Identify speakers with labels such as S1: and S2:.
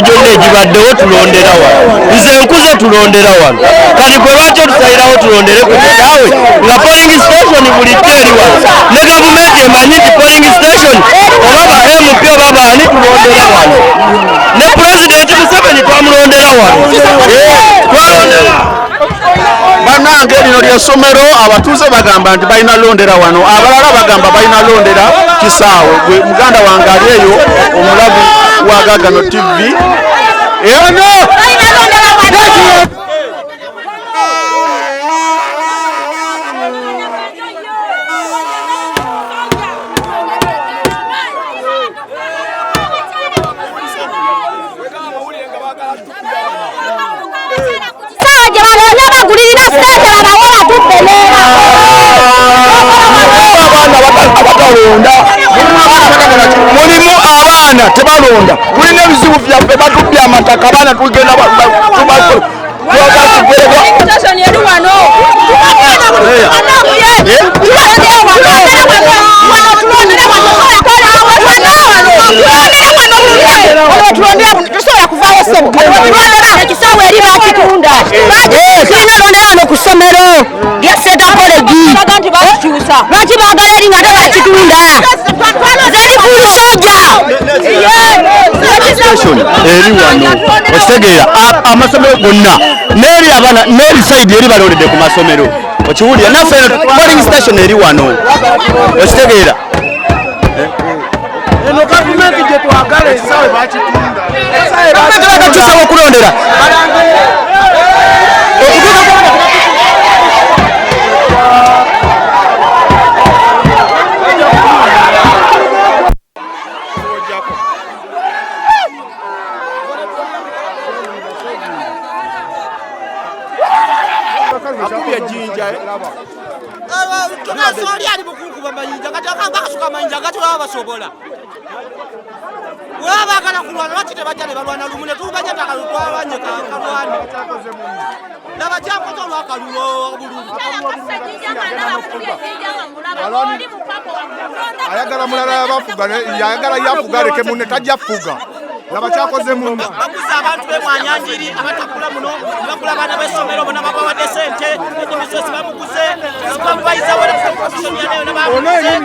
S1: Jonna ejibaddewo tulondera wano nze nkuze tulondera wano kati gwe lwaki otusalirawo tulondere ku naawe nga polling station buli eri wano ne gavumenti emanyi nti polling station oba ba MP oba baani tulondera wano ne pulezidenti Museveni twamulondera wano twalondera
S2: bannange lino ly'essomero abatuuze bagamba nti balina londera wano abalala bagamba balina londera Kisaawe gwe muganda wange ali eyo omulabi wa Gagano TV mulimu abaana tebalonda tulina ebizibu byaffe batubye amataka abaana tugenda eri wano okitegeera amasomero gonna n'eri abaana n'eri sayidi eri balondedde ku masomero okiwulira naffe polling station eri wano okitegeera eno gavumenti gye twagala ekisaawe bakitunda bagakyusa okulondera ayagala mulala yabafuga yagala yafuga leke munne tajja fuga laba kyakoze munna bakuza abantu b'emwanyanjiri abatakula muno bakula bana b'essomero bona babawadde sente ekimisesi bamuguze bamubayiza wala commission yaneyo ne bamuguze